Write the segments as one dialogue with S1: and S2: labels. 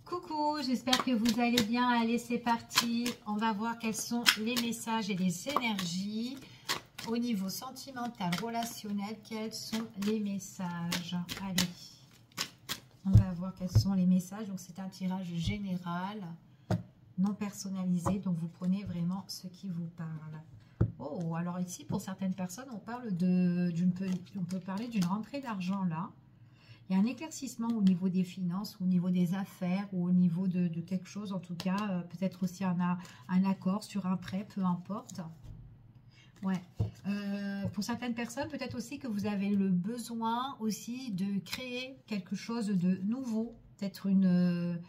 S1: Coucou, j'espère que vous allez bien. Allez, c'est parti. On va voir quels sont les messages et les énergies au niveau sentimental, relationnel. Quels sont les messages? Allez, on va voir quels sont les messages. Donc, c'est un tirage général, non personnalisé. Donc, vous prenez vraiment ce qui vous parle. Oh, alors ici, pour certaines personnes, on parle on peut parler d'une rentrée d'argent là. Il y a un éclaircissement au niveau des finances, au niveau des affaires, ou au niveau de quelque chose, en tout cas, peut-être aussi un accord sur un prêt, peu importe. Ouais. Pour certaines personnes, peut-être aussi que vous avez le besoin aussi de créer quelque chose de nouveau, peut-être une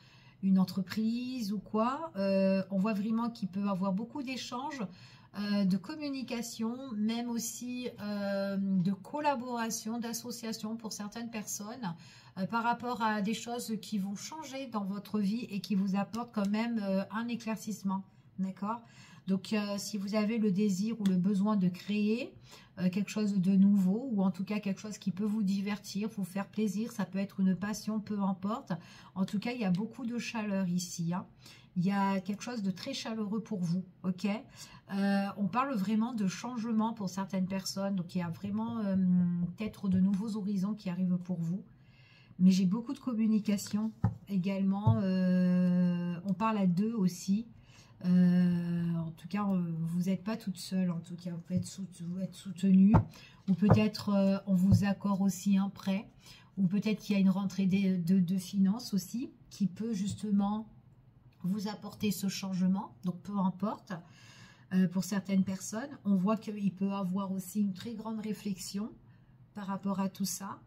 S1: entreprise ou quoi. On voit vraiment qu'il peut y avoir beaucoup d'échanges, de communication, même aussi de collaboration, d'association pour certaines personnes par rapport à des choses qui vont changer dans votre vie et qui vous apportent quand même un éclaircissement, d'accord? Donc si vous avez le désir ou le besoin de créer quelque chose de nouveau, ou en tout cas quelque chose qui peut vous divertir, vous faire plaisir, ça peut être une passion, peu importe. En tout cas, il y a beaucoup de chaleur ici, hein. Il y a quelque chose de très chaleureux pour vous, ok? On parle vraiment de changement pour certaines personnes, donc il y a vraiment peut-être de nouveaux horizons qui arrivent pour vous. Mais j'ai beaucoup de communication également, on parle à deux aussi. En tout cas, vous n'êtes pas toute seule, en tout cas, vous pouvez être soutenue, ou peut-être on vous accorde aussi un prêt, ou peut-être qu'il y a une rentrée de finances aussi, qui peut justement vous apporter ce changement, donc peu importe. Pour certaines personnes, on voit qu'il peut y avoir aussi une très grande réflexion par rapport à tout ça.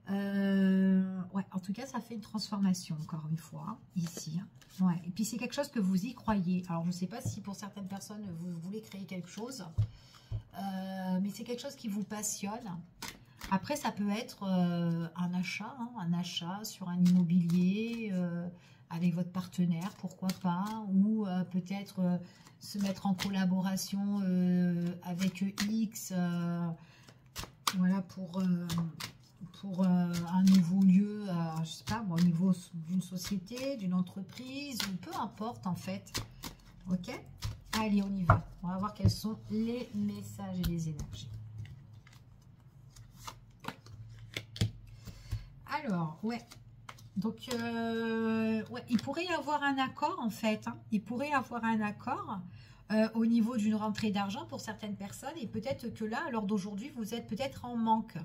S1: Ouais, en tout cas, ça fait une transformation, encore une fois, hein, ici. Hein. Ouais. Et puis, c'est quelque chose que vous y croyez. Alors, je ne sais pas si pour certaines personnes, vous voulez créer quelque chose, mais c'est quelque chose qui vous passionne. Après, ça peut être un achat, hein, un achat sur un immobilier avec votre partenaire, pourquoi pas, ou peut-être se mettre en collaboration avec X, voilà, pour un nouveau lieu, je sais pas, bon, au niveau d'une société, d'une entreprise, ou peu importe en fait. Ok? Allez, on y va. On va voir quels sont les messages et les énergies. Alors, ouais. Donc, ouais, il pourrait y avoir un accord en fait. Hein. Il pourrait y avoir un accord au niveau d'une rentrée d'argent pour certaines personnes. Et peut-être que là, à l'heure d'aujourd'hui, vous êtes peut-être en manque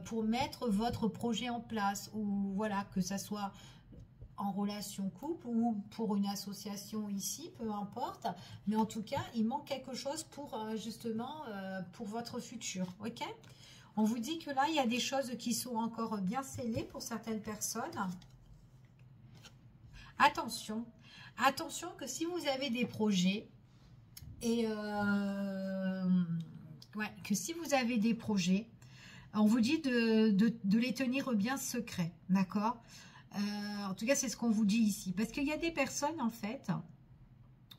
S1: pour mettre votre projet en place. Ou voilà, que ça soit en relation couple ou pour une association ici, peu importe. Mais en tout cas, il manque quelque chose pour justement pour votre futur. Ok ? On vous dit que là, il y a des choses qui sont encore bien scellées pour certaines personnes. Attention, attention que si vous avez des projets, et ouais, que si vous avez des projets, on vous dit de les tenir bien secrets, d'accord? En tout cas, c'est ce qu'on vous dit ici. Parce qu'il y a des personnes, en fait,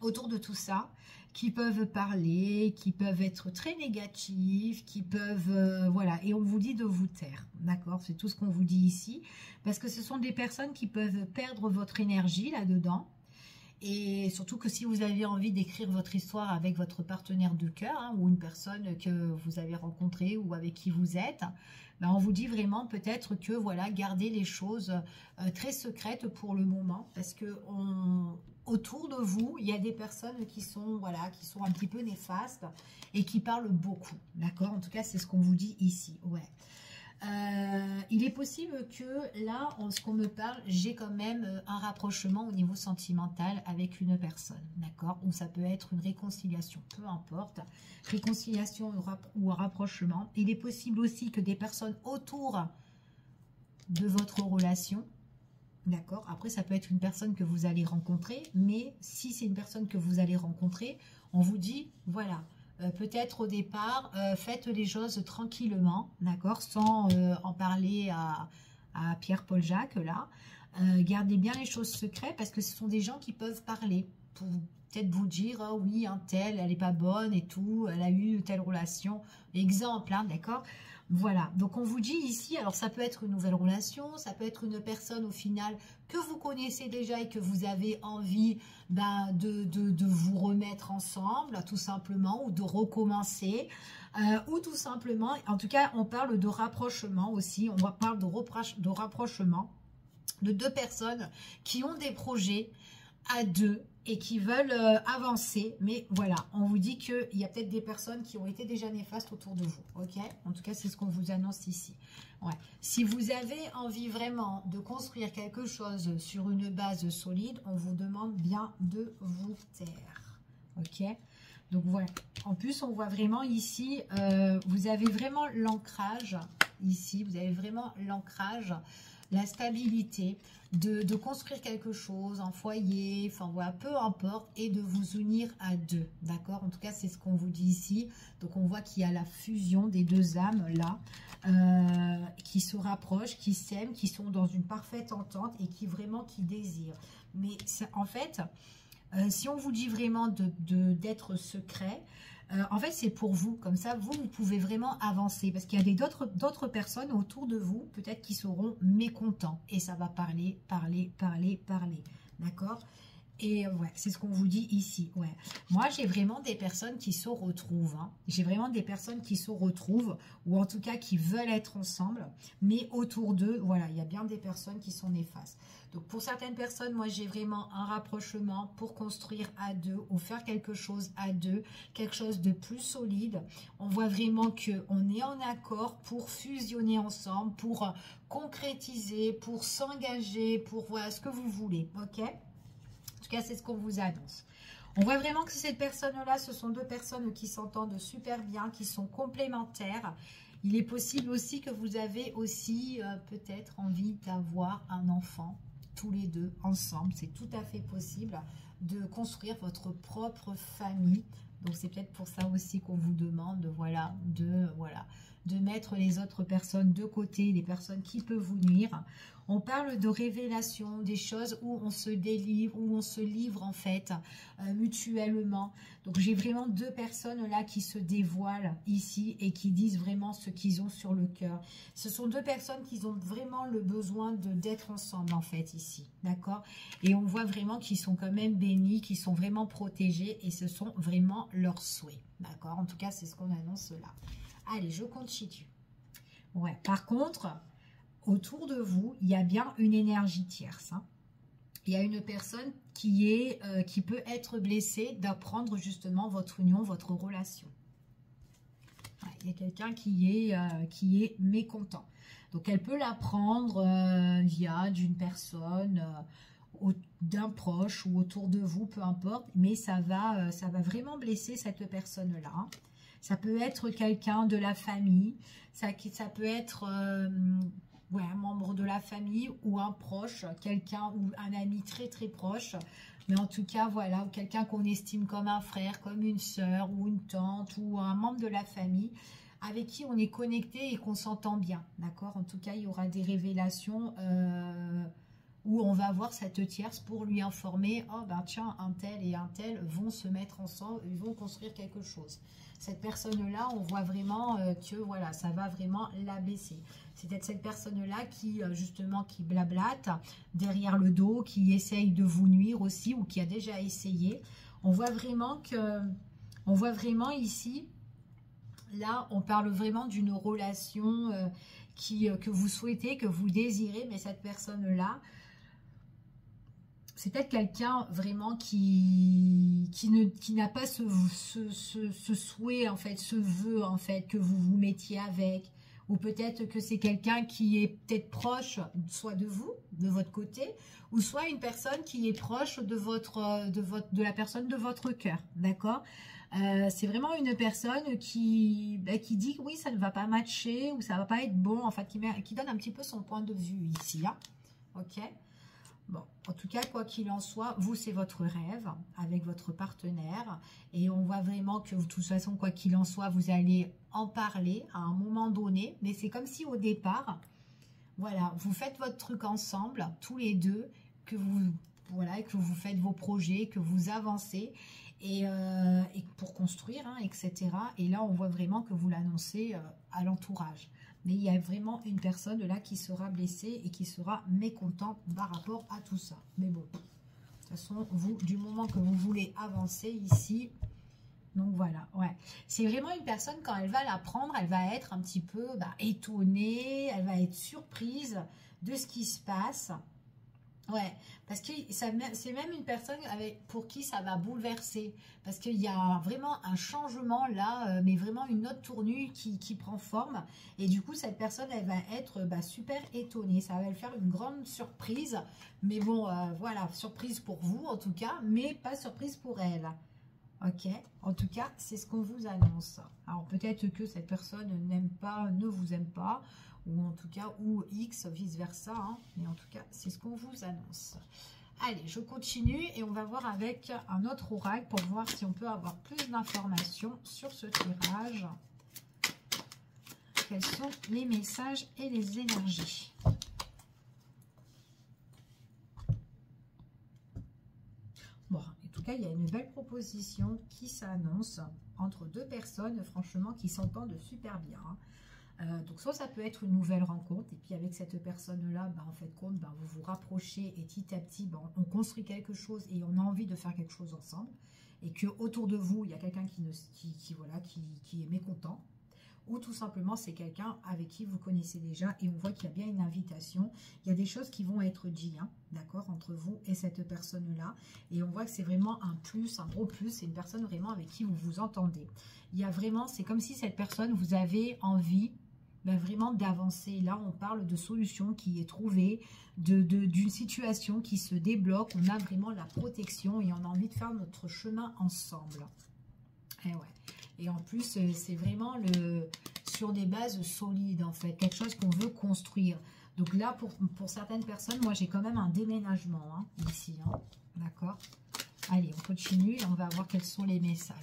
S1: autour de tout ça, qui peuvent parler, qui peuvent être très négatifs, qui peuvent, voilà, et on vous dit de vous taire, d'accord? C'est tout ce qu'on vous dit ici, parce que ce sont des personnes qui peuvent perdre votre énergie là-dedans, et surtout que si vous avez envie d'écrire votre histoire avec votre partenaire de cœur, hein, ou une personne que vous avez rencontrée ou avec qui vous êtes, ben on vous dit vraiment peut-être que, voilà, gardez les choses très secrètes pour le moment, parce que autour de vous, il y a des personnes qui sont, voilà, qui sont un petit peu néfastes et qui parlent beaucoup, d'accord? En tout cas, c'est ce qu'on vous dit ici, ouais. Il est possible que là, en ce qu'on me parle, j'ai quand même un rapprochement au niveau sentimental avec une personne, d'accord? Ou ça peut être une réconciliation, peu importe, réconciliation ou un rapprochement. Il est possible aussi que des personnes autour de votre relation, d'accord? Après, ça peut être une personne que vous allez rencontrer, mais si c'est une personne que vous allez rencontrer, on vous dit, voilà, peut-être au départ, faites les choses tranquillement, d'accord? Sans en parler à Pierre-Paul Jacques, là. Gardez bien les choses secrètes, parce que ce sont des gens qui peuvent parler, pour peut-être vous dire, oh oui, un tel, elle n'est pas bonne et tout, elle a eu telle relation, exemple, hein, d'accord? Voilà, donc on vous dit ici, alors ça peut être une nouvelle relation, ça peut être une personne au final que vous connaissez déjà et que vous avez envie de vous remettre ensemble, tout simplement, ou de recommencer, ou tout simplement, en tout cas, on parle de rapprochement aussi, on parle de rapprochement de deux personnes qui ont des projets à deux et qui veulent avancer, mais voilà, on vous dit qu'il y a peut-être des personnes qui ont été déjà néfastes autour de vous, ok? En tout cas, c'est ce qu'on vous annonce ici. Ouais. Si vous avez envie vraiment de construire quelque chose sur une base solide, on vous demande bien de vous taire, ok? Donc voilà, en plus, on voit vraiment ici, vous avez vraiment l'ancrage, ici, vous avez vraiment l'ancrage, la stabilité, de construire quelque chose en foyer, enfin voilà, peu importe, et de vous unir à deux, d'accord? En tout cas, c'est ce qu'on vous dit ici. Donc, on voit qu'il y a la fusion des deux âmes, là, qui se rapprochent, qui s'aiment, qui sont dans une parfaite entente et qui désirent. Mais en fait, si on vous dit vraiment d'être secret, en fait, c'est pour vous. Comme ça, vous pouvez vraiment avancer. Parce qu'il y a d'autres personnes autour de vous, peut-être qui seront mécontents. Et ça va parler. D'accord? Et ouais, c'est ce qu'on vous dit ici. Ouais. Moi, j'ai vraiment des personnes qui se retrouvent. Hein. J'ai vraiment des personnes qui se retrouvent, ou en tout cas qui veulent être ensemble. Mais autour d'eux, voilà, il y a bien des personnes qui sont néfastes. Donc, pour certaines personnes, moi, j'ai vraiment un rapprochement pour construire à deux, ou faire quelque chose à deux, quelque chose de plus solide. On voit vraiment qu'on est en accord pour fusionner ensemble, pour concrétiser, pour s'engager, pour voilà ce que vous voulez. Ok? En tout cas, c'est ce qu'on vous annonce. On voit vraiment que cette personne-là, ce sont deux personnes qui s'entendent super bien, qui sont complémentaires. Il est possible aussi que vous avez aussi peut-être envie d'avoir un enfant, tous les deux, ensemble. C'est tout à fait possible de construire votre propre famille. Donc, c'est peut-être pour ça aussi qu'on vous demande, voilà, de mettre les autres personnes de côté, les personnes qui peuvent vous nuire. On parle de révélation, des choses où on se délivre, où on se livre en fait mutuellement. Donc j'ai vraiment deux personnes là qui se dévoilent ici et qui disent vraiment ce qu'ils ont sur le cœur. Ce sont deux personnes qui ont vraiment le besoin d'être ensemble en fait ici, d'accord? Et on voit vraiment qu'ils sont quand même bénis, qu'ils sont vraiment protégés et ce sont vraiment leurs souhaits, d'accord? En tout cas, c'est ce qu'on annonce là. Allez, je continue. Ouais, par contre, autour de vous, il y a bien une énergie tierce. Hein. Il y a une personne qui peut être blessée d'apprendre justement votre union, votre relation. Ouais, il y a quelqu'un qui est mécontent. Donc, elle peut l'apprendre via d'une personne, d'un proche ou autour de vous, peu importe. Mais ça va vraiment blesser cette personne-là. Hein. Ça peut être quelqu'un de la famille, ça peut être ouais, un membre de la famille ou un proche, quelqu'un ou un ami très très proche. Mais en tout cas, voilà, ou quelqu'un qu'on estime comme un frère, comme une sœur ou une tante ou un membre de la famille avec qui on est connecté et qu'on s'entend bien, d'accord? En tout cas, il y aura des révélations où on va voir cette tierce pour lui informer, oh ben tiens, un tel et un tel vont se mettre ensemble, ils vont construire quelque chose. Cette personne-là, on voit vraiment que voilà, ça va vraiment la blesser. C'est peut-être cette personne-là qui, justement, qui blablate derrière le dos, qui essaye de vous nuire aussi ou qui a déjà essayé. On voit vraiment ici, là, on parle vraiment d'une relation que vous souhaitez, que vous désirez, mais cette personne-là, c'est peut-être quelqu'un vraiment qui n'a pas ce souhait, en fait, ce vœu, en fait, que vous vous mettiez avec. Ou peut-être que c'est quelqu'un qui est peut-être proche, soit de vous, de votre côté, ou soit une personne qui est proche de la personne de votre cœur, d'accord? C'est vraiment une personne qui dit que oui, ça ne va pas matcher, ou ça ne va pas être bon, en fait, qui donne un petit peu son point de vue ici, hein, ok? Bon, en tout cas, quoi qu'il en soit, vous, c'est votre rêve avec votre partenaire. Et on voit vraiment que, de toute façon, quoi qu'il en soit, vous allez en parler à un moment donné. Mais c'est comme si, au départ, voilà, vous faites votre truc ensemble, tous les deux, que vous faites vos projets, que vous avancez, et pour construire, hein, etc. Et là, on voit vraiment que vous l'annoncez à l'entourage. Mais il y a vraiment une personne là qui sera blessée et qui sera mécontente par rapport à tout ça. Mais bon, de toute façon, vous, du moment que vous voulez avancer ici, donc voilà, ouais. C'est vraiment une personne, quand elle va la prendre, elle va être un petit peu étonnée, elle va être surprise de ce qui se passe. Ouais, parce que c'est même une personne pour qui ça va bouleverser. Parce qu'il y a vraiment un changement là, mais vraiment une autre tournure qui prend forme. Et du coup, cette personne, elle va être super étonnée. Ça va lui faire une grande surprise. Mais bon, voilà, surprise pour vous en tout cas, mais pas surprise pour elle. Ok, en tout cas, c'est ce qu'on vous annonce. Alors peut-être que cette personne n'aime pas, ne vous aime pas, ou en tout cas, ou X, vice-versa, hein. Mais en tout cas, c'est ce qu'on vous annonce. Allez, je continue et on va voir avec un autre oracle pour voir si on peut avoir plus d'informations sur ce tirage. Quels sont les messages et les énergies? Bon, en tout cas, il y a une belle proposition qui s'annonce entre deux personnes, franchement, qui s'entendent super bien, hein. Donc soit ça peut être une nouvelle rencontre et puis avec cette personne-là, en fait compte, vous vous rapprochez et petit à petit, on construit quelque chose et on a envie de faire quelque chose ensemble et que autour de vous, il y a quelqu'un qui est mécontent. Ou tout simplement, c'est quelqu'un avec qui vous connaissez déjà et on voit qu'il y a bien une invitation. Il y a des choses qui vont être dites, hein, d'accord, entre vous et cette personne-là. Et on voit que c'est vraiment un plus, un gros plus. C'est une personne vraiment avec qui vous vous entendez. Il y a vraiment, c'est comme si cette personne, vous avez envie vraiment d'avancer. Là, on parle de solution qui est trouvée, d'une situation qui se débloque. On a vraiment la protection et on a envie de faire notre chemin ensemble. Et ouais. Et en plus, c'est vraiment sur des bases solides, en fait. Quelque chose qu'on veut construire. Donc là, pour certaines personnes, moi, j'ai quand même un déménagement, hein, ici. Hein, d'accord? Allez, on continue et on va voir quels sont les messages.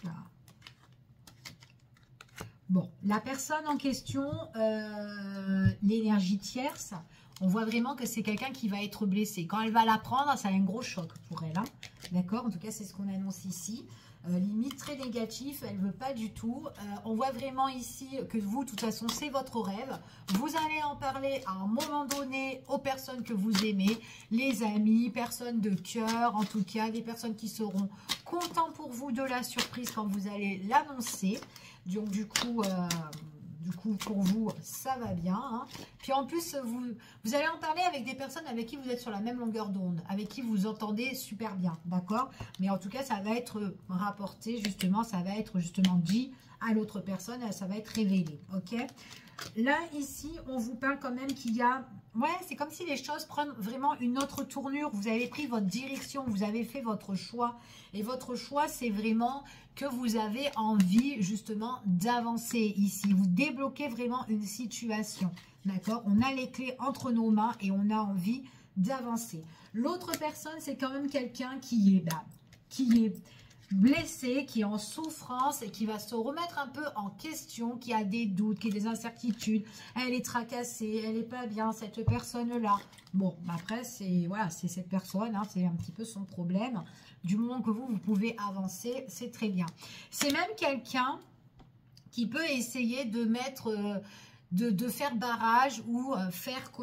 S1: Là. Bon, la personne en question, l'énergie tierce, on voit vraiment que c'est quelqu'un qui va être blessé. Quand elle va la prendre, ça a un gros choc pour elle. Hein. D'accord? En tout cas, c'est ce qu'on annonce ici. Limite très négatif, elle ne veut pas du tout. On voit vraiment ici que vous, de toute façon, c'est votre rêve. Vous allez en parler à un moment donné aux personnes que vous aimez, les amis, personnes de cœur, en tout cas, des personnes qui seront contents pour vous de la surprise quand vous allez l'annoncer. Donc, du coup, pour vous, ça va bien. Hein. Puis en plus, vous allez en parler avec des personnes avec qui vous êtes sur la même longueur d'onde, avec qui vous entendez super bien, d'accord? Mais en tout cas, ça va être rapporté, justement, ça va être justement dit à l'autre personne, ça va être révélé, ok? Là, ici, on vous parle quand même qu'il y a... Ouais, c'est comme si les choses prennent vraiment une autre tournure. Vous avez pris votre direction, vous avez fait votre choix. Et votre choix, c'est vraiment que vous avez envie, justement, d'avancer ici. Vous débloquez vraiment une situation, d'accord? On a les clés entre nos mains et on a envie d'avancer. L'autre personne, c'est quand même quelqu'un qui est blessé, qui est en souffrance et qui va se remettre un peu en question, qui a des doutes, qui a des incertitudes, elle est tracassée, elle n'est pas bien, cette personne-là. Bon, après, c'est voilà, c'est cette personne, hein, c'est un petit peu son problème. Du moment que vous pouvez avancer, c'est très bien. C'est même quelqu'un qui peut essayer de mettre, de faire barrage ou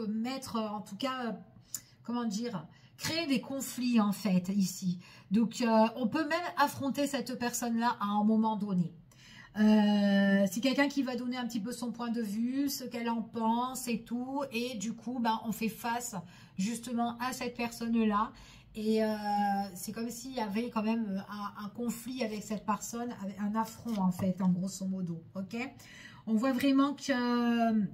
S1: mettre, en tout cas, comment dire, créer des conflits en fait ici. Donc on peut même affronter cette personne-là à un moment donné. C'est quelqu'un qui va donner un petit peu son point de vue, ce qu'elle en pense et tout. Et du coup, on fait face justement à cette personne-là. Et c'est comme s'il y avait quand même un conflit avec cette personne, un affront en fait, en grosso modo. Ok? On voit vraiment que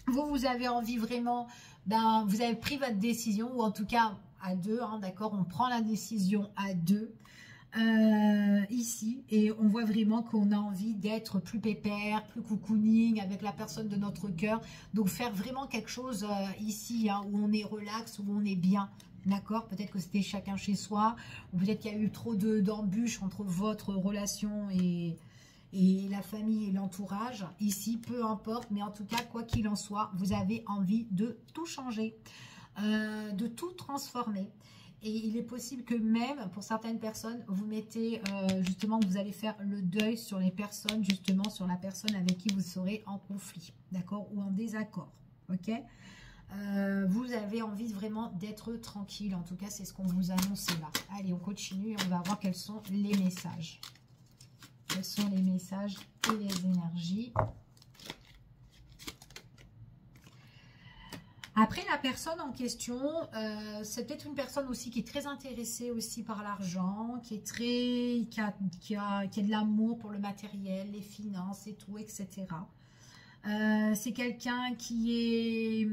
S1: vous avez envie vraiment, vous avez pris votre décision, ou en tout cas à deux, hein, d'accord, on prend la décision à deux ici, et on voit vraiment qu'on a envie d'être plus pépère, plus cocooning avec la personne de notre cœur, donc faire vraiment quelque chose ici, hein, où on est relax, où on est bien, d'accord, peut-être que c'était chacun chez soi, ou peut-être qu'il y a eu trop d'embûches entre votre relation et la famille et l'entourage, ici, peu importe, mais en tout cas, quoi qu'il en soit, vous avez envie de tout changer, de tout transformer. Et il est possible que même, pour certaines personnes, vous mettez, justement, vous allez faire le deuil sur les personnes, justement, sur la personne avec qui vous serez en conflit, d'accord, ou en désaccord, ok. Vous avez envie vraiment d'être tranquille, en tout cas, c'est ce qu'on vous annonce là. Allez, on continue et on va voir quels sont les messages. Quels sont les messages et les énergies. Après, la personne en question, c'est peut-être une personne aussi qui est très intéressée aussi par l'argent, qui est qui a de l'amour pour le matériel, les finances et tout, etc. C'est quelqu'un qui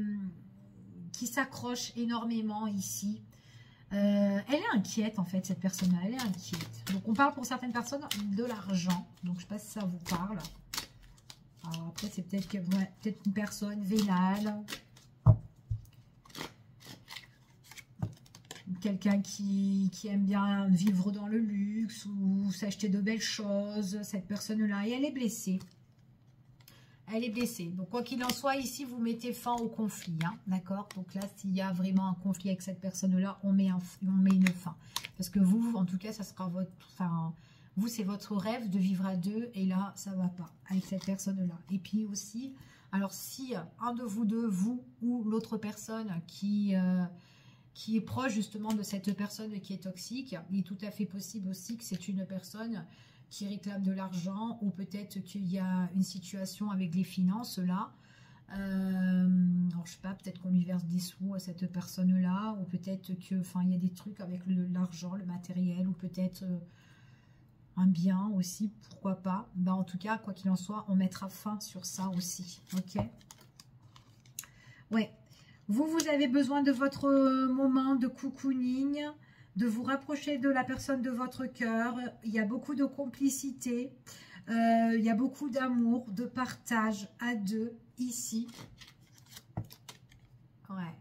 S1: s'accroche énormément ici. Elle est inquiète en fait, cette personne-là, elle est inquiète. Donc on parle pour certaines personnes de l'argent, donc je ne sais pas si ça vous parle. Alors, après, c'est peut-être une personne vénale. Quelqu'un qui aime bien vivre dans le luxe ou s'acheter de belles choses, cette personne-là, et elle est blessée. Elle est blessée. Donc, quoi qu'il en soit, ici, vous mettez fin au conflit, hein, d'accord? Donc là, s'il y a vraiment un conflit avec cette personne-là, on met une fin. Parce que vous, en tout cas, ça sera votre... Enfin, vous, c'est votre rêve de vivre à deux, et là, ça ne va pas avec cette personne-là. Et puis aussi, alors si un de vous deux, vous ou l'autre personne qui est proche justement de cette personne qui est toxique, il est tout à fait possible aussi que c'est une personne qui réclame de l'argent, ou peut-être qu'il y a une situation avec les finances là. Alors je sais pas, peut-être qu'on lui verse des sous à cette personne-là, ou peut-être que, enfin, il y a des trucs avec l'argent, le matériel, ou peut-être un bien aussi, pourquoi pas. Ben, en tout cas, quoi qu'il en soit, on mettra fin sur ça aussi, ok? Ouais. Vous avez besoin de votre moment de cocooning, de vous rapprocher de la personne de votre cœur. Il y a beaucoup de complicité, il y a beaucoup d'amour, de partage à deux ici. Ouais.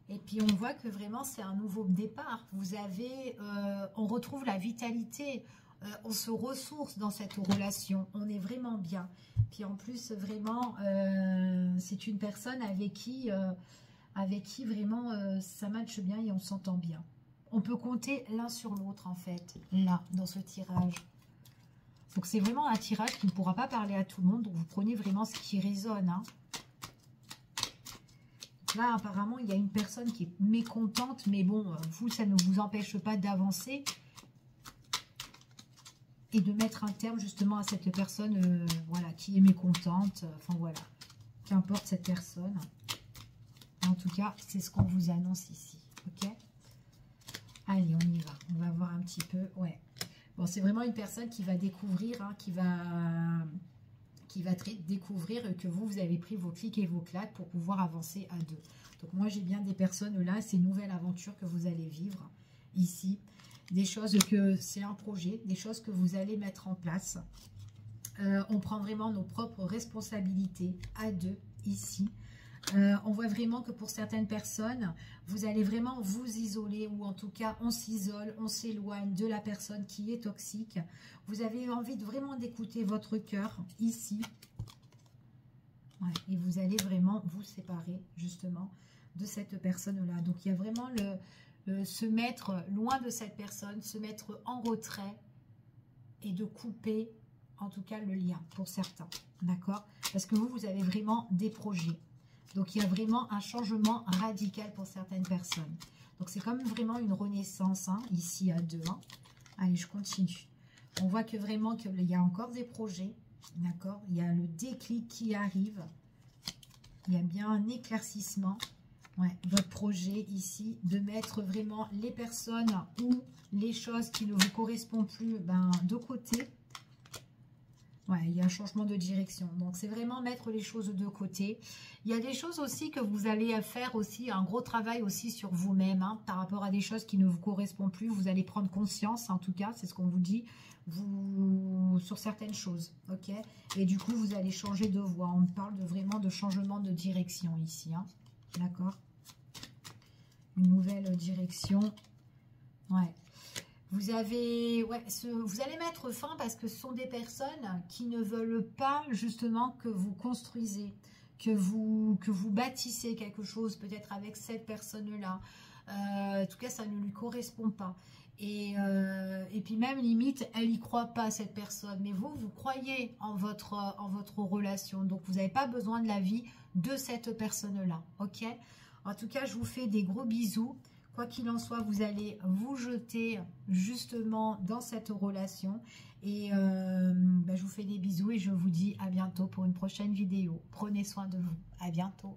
S1: Et puis on voit que vraiment c'est un nouveau départ. Vous avez, on retrouve la vitalité, on se ressource dans cette relation. On est vraiment bien. Puis en plus vraiment, c'est une personne avec qui vraiment ça matche bien et on s'entend bien. On peut compter l'un sur l'autre en fait, là, dans ce tirage. Donc c'est vraiment un tirage qui ne pourra pas parler à tout le monde, donc vous prenez vraiment ce qui résonne. Hein. Là, apparemment, il y a une personne qui est mécontente, mais bon, vous, ça ne vous empêche pas d'avancer et de mettre un terme justement à cette personne voilà, qui est mécontente. Enfin voilà, qu'importe cette personne. En tout cas, c'est ce qu'on vous annonce ici, ok? Allez, on y va. On va voir un petit peu, ouais. Bon, c'est vraiment une personne qui va découvrir, hein, qui va découvrir que vous avez pris vos clics et vos claques pour pouvoir avancer à deux. Donc moi, j'ai bien des personnes là, c'est une nouvelle aventure que vous allez vivre ici. Des choses que c'est un projet, des choses que vous allez mettre en place. On prend vraiment nos propres responsabilités à deux ici. On voit vraiment que pour certaines personnes, vous allez vraiment vous isoler, ou en tout cas on s'isole, on s'éloigne de la personne qui est toxique. Vous avez envie de vraiment d'écouter votre cœur ici. Ouais, et vous allez vraiment vous séparer justement de cette personne-là. Donc il y a vraiment se mettre loin de cette personne, se mettre en retrait et de couper en tout cas le lien pour certains. D'accord? Parce que vous avez vraiment des projets. Donc, il y a vraiment un changement radical pour certaines personnes. Donc, c'est comme vraiment une renaissance, hein, ici à deux. Hein. Allez, je continue. On voit que vraiment qu'il y a encore des projets. D'accord? Il y a le déclic qui arrive. Il y a bien un éclaircissement. Ouais, votre projet ici, de mettre vraiment les personnes ou les choses qui ne vous correspondent plus de côté. Ouais, il y a un changement de direction. Donc, c'est vraiment mettre les choses de côté. Il y a des choses aussi que vous allez faire aussi, un gros travail aussi sur vous-même, hein, par rapport à des choses qui ne vous correspondent plus. Vous allez prendre conscience, en tout cas, c'est ce qu'on vous dit, sur certaines choses, ok? Et du coup, vous allez changer de voie. On parle vraiment de changement de direction ici, hein, d'accord? Une nouvelle direction, ouais. Vous allez mettre fin parce que ce sont des personnes qui ne veulent pas justement que vous construisez, que vous bâtissez quelque chose peut-être avec cette personne-là. En tout cas, ça ne lui correspond pas. Et puis même, limite, elle n'y croit pas, cette personne. Mais vous, vous croyez en votre relation. Donc, vous n'avez pas besoin de l'avis de cette personne-là. Ok? En tout cas, je vous fais des gros bisous. Quoi qu'il en soit, vous allez vous jeter justement dans cette relation. Et je vous fais des bisous et je vous dis à bientôt pour une prochaine vidéo. Prenez soin de vous. À bientôt.